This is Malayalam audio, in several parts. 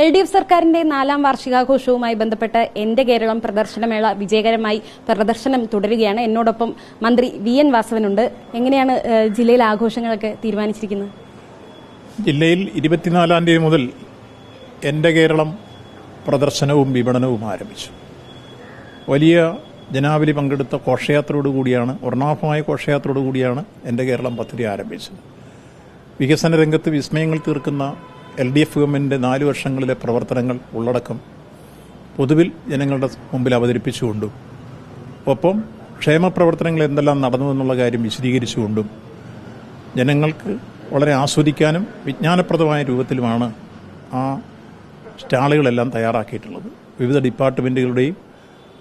LDF സർക്കാരിന്റെ 4ാം വാർഷികാഘോഷവുമായി ബന്ധപ്പെട്ട് എന്റെ കേരളം പ്രദർശനമേള വിജയകരമായി പ്രദർശനം തുടരുകയാണ്. എന്നോടൊപ്പം മന്ത്രി VN വാസവനുണ്ട്. എങ്ങനെയാണ് ജില്ലയിലെ ആഘോഷങ്ങളൊക്കെ തീരുമാനിച്ചിരിക്കുന്നത്? ജില്ലയിൽ 24-ാം തീയതി മുതൽ എന്റെ കേരളം പ്രദർശനവും വിപണനവും ആരംഭിച്ചു. വലിയ ജനാവലി പങ്കെടുത്ത ഘോഷയാത്രയോടുകൂടിയാണ്, വർണ്ണാഭമായ ഘോഷയാത്രയോടുകൂടിയാണ് എന്റെ കേരളം പദ്ധതി ആരംഭിച്ചത്. വികസന രംഗത്ത് വിസ്മയങ്ങൾ തീർക്കുന്ന LDF ഗവൺമെന്റിന്റെ 4 വർഷങ്ങളിലെ പ്രവർത്തനങ്ങൾ ഉള്ളടക്കം പൊതുവിൽ ജനങ്ങളുടെ മുമ്പിൽ അവതരിപ്പിച്ചുകൊണ്ടും ഒപ്പം ക്ഷേമപ്രവർത്തനങ്ങൾ എന്തെല്ലാം നടന്നുവെന്നുള്ള കാര്യം വിശദീകരിച്ചുകൊണ്ടും ജനങ്ങൾക്ക് വളരെ ആസ്വദിക്കാനും വിജ്ഞാനപ്രദമായ രൂപത്തിലുമാണ് ആ സ്റ്റാളുകളെല്ലാം തയ്യാറാക്കിയിട്ടുള്ളത്. വിവിധ ഡിപ്പാർട്ട്മെന്റുകളുടെയും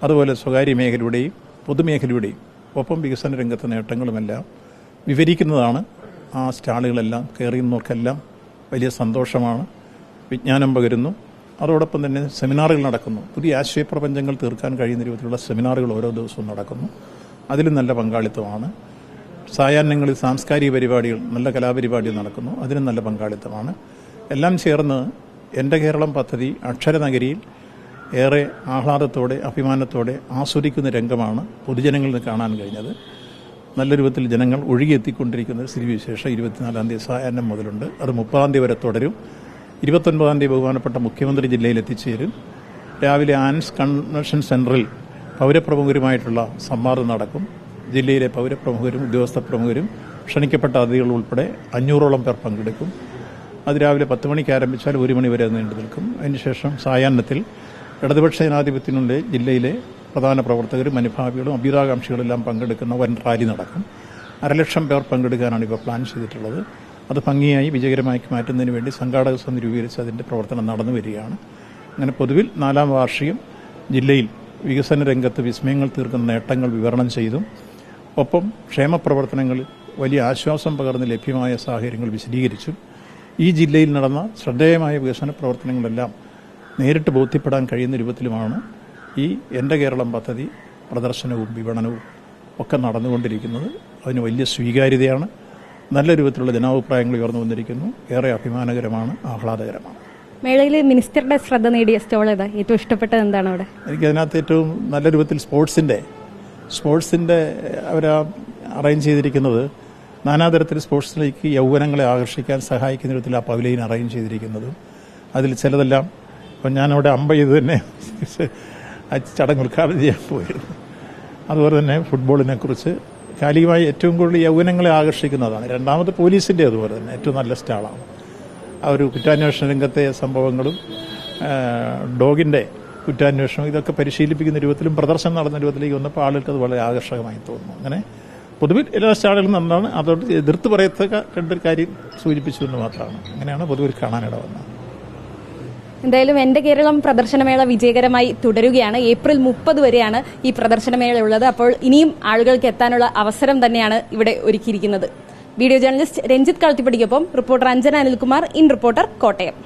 അതുപോലെ സ്വകാര്യ മേഖലയുടെയും പൊതുമേഖലയുടെയും ഒപ്പം വികസന രംഗത്തെ നേട്ടങ്ങളുമെല്ലാം വിവരിക്കുന്നതാണ് ആ സ്റ്റാളുകളെല്ലാം. കയറിയുന്നവർക്കെല്ലാം വലിയ സന്തോഷമാണ്, വിജ്ഞാനം പകരുന്നു. അതോടൊപ്പം തന്നെ സെമിനാറുകൾ നടക്കുന്നു. പുതിയ ആശയപ്രപഞ്ചങ്ങൾ തീർക്കാൻ കഴിയുന്ന രൂപത്തിലുള്ള സെമിനാറുകൾ ഓരോ ദിവസവും നടക്കുന്നു. അതിലും നല്ല പങ്കാളിത്തമാണ്. സായാഹ്നങ്ങളിൽ സാംസ്കാരിക പരിപാടികൾ, നല്ല കലാപരിപാടികൾ നടക്കുന്നു. അതിനും നല്ല പങ്കാളിത്തമാണ്. എല്ലാം ചേർന്ന് എന്റെ കേരളം പദ്ധതി അക്ഷരനഗരിയിൽ ഏറെ ആഹ്ലാദത്തോടെ അഭിമാനത്തോടെ ആസ്വദിക്കുന്ന രംഗമാണ് പൊതുജനങ്ങളിൽ നിന്ന് കാണാൻ കഴിഞ്ഞത്. നല്ല രൂപത്തിൽ ജനങ്ങൾ ഒഴുകിയെത്തിക്കൊണ്ടിരിക്കുന്ന സ്ഥിതിവിശേഷം 24-ാം തീയതി സായാഹ്നം മുതലുണ്ട്. അത് 30-ാം തീയതി വരെ തുടരും. 29-ാം തീയതി ബഹുമാനപ്പെട്ട മുഖ്യമന്ത്രി ജില്ലയിൽ എത്തിച്ചേരും. രാവിലെ ആൻസ് കൺവെൻഷൻ സെന്ററിൽ പൗരപ്രമുഖരുമായിട്ടുള്ള സംവാദം നടക്കും. ജില്ലയിലെ പൗരപ്രമുഖരും ഉദ്യോഗസ്ഥ പ്രമുഖരും ക്ഷണിക്കപ്പെട്ട അതിഥികൾ ഉൾപ്പെടെ 500ഓളം പേർ പങ്കെടുക്കും. അത് രാവിലെ 10 മണിക്ക് ആരംഭിച്ചാൽ 1 മണി വരെ നീണ്ടു നിൽക്കും. അതിനുശേഷം സായാഹ്നത്തിൽ ഇടതുപക്ഷ ജനാധിപത്യത്തിനുള്ളിൽ ജില്ലയിലെ പ്രധാന പ്രവർത്തകരും അനുഭാവികളും അഭ്യുദാകാംക്ഷികളെല്ലാം പങ്കെടുക്കുന്ന വൻ റാലി നടക്കും. 1,00,000 പേർ പങ്കെടുക്കാനാണ് ഇപ്പോൾ പ്ലാൻ ചെയ്തിട്ടുള്ളത്. അത് ഭംഗിയായി വിജയകരമായി മാറ്റുന്നതിന് വേണ്ടി സംഘാടക സമിതി രൂപീകരിച്ച് അതിന്റെ പ്രവർത്തനം നടന്നു വരികയാണ്. അങ്ങനെ പൊതുവിൽ 4ാം വാർഷികം ജില്ലയിൽ വികസന രംഗത്ത് വിസ്മയങ്ങൾ തീർക്കുന്ന നേട്ടങ്ങൾ വിവരണം ചെയ്തും ഒപ്പം ക്ഷേമപ്രവർത്തനങ്ങളിൽ വലിയ ആശ്വാസം പകർന്ന് ലഭ്യമായ സാഹചര്യങ്ങൾ വിശദീകരിച്ചും ഈ ജില്ലയിൽ നടന്ന ശ്രദ്ധേയമായ വികസന പ്രവർത്തനങ്ങളെല്ലാം നേരിട്ട് ബോധ്യപ്പെടാൻ കഴിയുന്ന രൂപത്തിലുമാണ് ഈ എന്റെ കേരളം പദ്ധതി പ്രദർശനവും വിപണനവും ഒക്കെ നടന്നുകൊണ്ടിരിക്കുന്നത്. അതിന് വലിയ സ്വീകാര്യതയാണ്. നല്ല രൂപത്തിലുള്ള ജനാഭിപ്രായങ്ങൾ ഉയർന്നു വന്നിരിക്കുന്നു. ഏറെ അഭിമാനകരമാണ്, ആഹ്ലാദകരമാണ്. മേളയിൽ മിനിസ്റ്ററുടെ ശ്രദ്ധ നേടിയ സ്റ്റോൾ ഏതാ? ഏറ്റവും ഇഷ്ടപ്പെട്ടത് എന്താണ് അവിടെ? എനിക്കതിനകത്ത് ഏറ്റവും നല്ല രൂപത്തിൽ സ്പോർട്സിന്റെ അവർ അറേഞ്ച് ചെയ്തിരിക്കുന്നത് നാനാതരത്തിൽ സ്പോർട്സിലേക്ക് യൗവനങ്ങളെ ആകർഷിക്കാൻ സഹായിക്കുന്ന വിധത്തിൽ ആ പവലിയൻ അറേഞ്ച് ചെയ്തിരിക്കുന്നതും അതിൽ ചിലതെല്ലാം ഇപ്പം ഞാനവിടെ അമ്പ ചെയ്ത് തന്നെ ആ ചടങ്ങ് ഉദ്ഘാടനം ചെയ്യാൻ പോയിരുന്നു. അതുപോലെ തന്നെ ഫുട്ബോളിനെ കുറിച്ച് കാലികമായി ഏറ്റവും കൂടുതൽ യൗവനങ്ങളെ ആകർഷിക്കുന്നതാണ്. രണ്ടാമത് പോലീസിൻ്റെ അതുപോലെ തന്നെ ഏറ്റവും നല്ല സ്റ്റാളാണ്. ആ ഒരു കുറ്റാന്വേഷണ രംഗത്തെ സംഭവങ്ങളും ഡോഗിൻ്റെ കുറ്റാന്വേഷണം ഇതൊക്കെ പരിശീലിപ്പിക്കുന്ന രൂപത്തിലും പ്രദർശനം നടന്ന രൂപത്തിലേക്ക് വന്നപ്പോൾ ആളുകൾക്ക് അത് വളരെ ആകർഷകമായി തോന്നുന്നു. അങ്ങനെ പൊതുവിൽ എല്ലാ സ്റ്റാളുകളും നന്നാണ്. അതോട് എതിർത്ത് പറയത്തക്ക രണ്ടൊരു കാര്യം സൂചിപ്പിച്ചു എന്ന് മാത്രമാണ്. അങ്ങനെയാണ് പൊതുവിൽ കാണാനിട വന്നത്. എന്തായാലും എന്റെ കേരളം പ്രദർശനമേള വിജയകരമായി തുടരുകയാണ്. ഏപ്രിൽ 30 വരെയാണ് ഈ പ്രദർശനമേള ഉള്ളത്. അപ്പോൾ ഇനിയും ആളുകൾക്ക് എത്താനുള്ള അവസരം തന്നെയാണ് ഇവിടെ ഒരുക്കിയിരിക്കുന്നത്. വീഡിയോ ജേർണലിസ്റ്റ് രഞ്ജിത്ത് കളത്തിപ്പടിക്കൊപ്പം reporter Anjana Anilkumar, in reporter, Kottayam.